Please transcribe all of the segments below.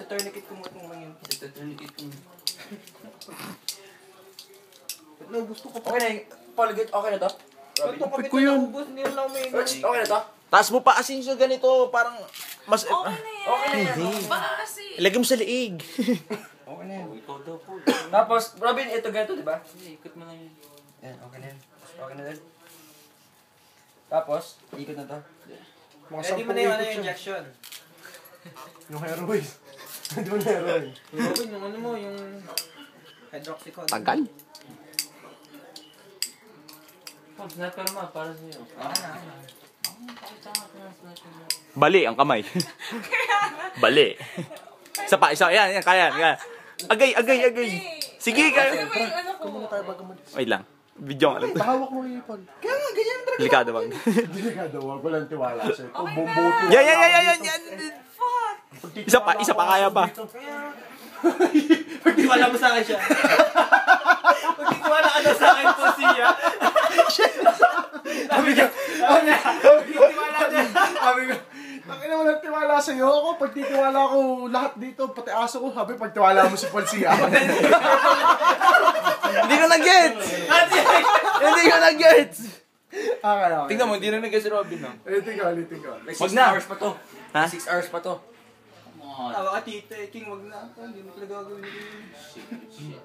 Ito-tourniquet ko mo lang yun. Ito-tourniquet ko. No, gusto ko pa. Okay na yung Polygate, okay na to? Ito kapit ko yun. na ubos, hindi lang may... Okay na to? Taas mo pa asin siya ganito, parang mas... Okay na yan. Okay na yan. Baka kasi. Ilagay mo sa liig. Okay na yan. Ikaw daw po. Tapos, Robin, ito ganito, di ba? Sige, ikot mo lang yun. Yan, okay na yan. Okay na din. Tapos, ikot na to. Mga Ready mo na yung ano yung injection. Yung heroin. Hindi mo na heroin. Robin, yung ano mo, yung... hydroxycodone. Tagal. Pag sniper mo, para sa'yo. Bali ang kamay. Bali. Isa pa, isa. Yan, kaya. Agay. Sige, kaya. Ano ba yung ano ko? Muna tayo bago mag... Wait lang. Video nga lang. Hawak mo yung ipon. Kaya nga, ganyan talaga. Delikado bang. Delikado, wag walang tiwala sa'yo. Okay na. Bumbuti. Yan. Fuck! Isa pa, kaya pa. Pagtiwala mo sa akin siya. Pagtiwala ka daw sa akin po siya. Sabi ko, pagtiwala niya. Sabi ko, bakit naman nagtiwala sa'yo ako? Pag titiwala ko lahat dito, pati aso ko, sabi pagtiwala mo si Polsia. Hindi ko na-gets. Hindi ko na-gets. Okay. Tingnan mo, hindi na nag-guess si Robin, no? Ulitin ko. Like, Wag 6 na. hours pa to. Ha? 6 hours pa to. Tawa ka tito, King, wag na. Hindi mo talaga gagawin yun.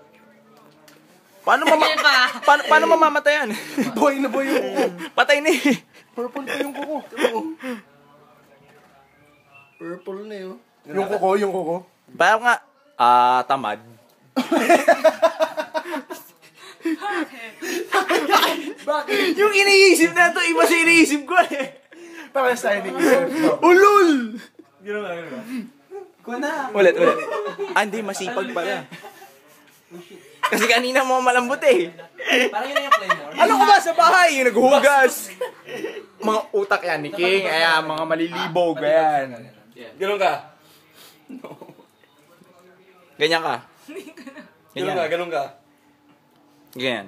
Paano mamamatayan? Boy na boy yung kuko. Patay na eh. Purple pa yung kuko. Purple na yun. Yung kuko. Parang nga, tamad. Bakit? Yung iniisip na to, iba sa iniisip ko eh. Parang sa hindi isip. Ulul! Gano'n nga. Ikaw na. Ulit. Hindi, masipag pala. Kasi kanina mo malambot eh. Parang yun na yung Claymore. Ano ko ba sa bahay? Yung naghuhugas. Mga utak yan ni King. Ayan, mga malilibog. Ayan. Ganun ka. Ganyan ka. Ganun ka. Ganyan.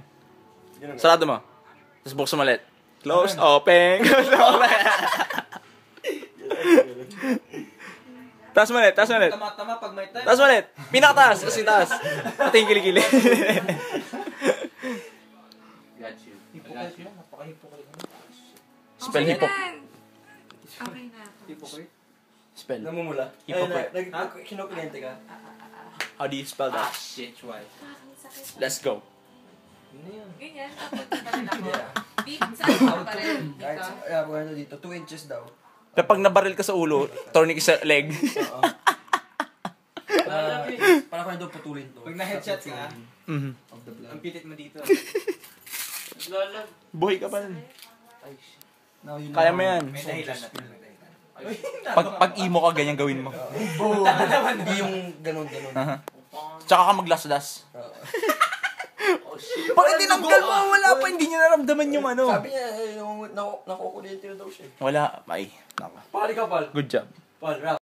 Sarado mo. Tapos buksan mo ulit. Close, open. Close, open. Taas mo ulit. Tama pag may time. Taas mo ulit. Pinakataas. Kasi taas. Ito yung kilikili. Got you. Hypocrite yun. Napaka-hypocrite mo. Spell Okay hipok. na. Okay na. Hypocrite? Spell. Namumula. Hypocrite. Kinukuliente ka. How do you spell that? Shit, why? Fucking sakit. Let's go. Ano yun? Ganyan. Tapos pa rin ako. Deep sa ako pa rin. Kahit Dito. ano dito, 2 inches daw. Kapag nabaril ka sa ulo, tourniquet sa leg. Para ko na daw putulin to. Pag na-headshot ka, Mhm. Of the blood. ang pitit mo dito. Lalag. Buhay ka pa rin. Ay, shit. Now, you know Kaya mo yan. May dahilan na. May dahilan. Pag emo ka, ganyan gawin mo. Hindi yung ganun. Aha. Tsaka ka maglasdas. Oh, shit. Bakit tinanggal mo? Wala pa, hindi niya naramdaman yung ano. Sabi niya, yung nakukuliente na daw siya. Wala. Ay, naka. Pali ka, Pal. Good job. Pal, rap.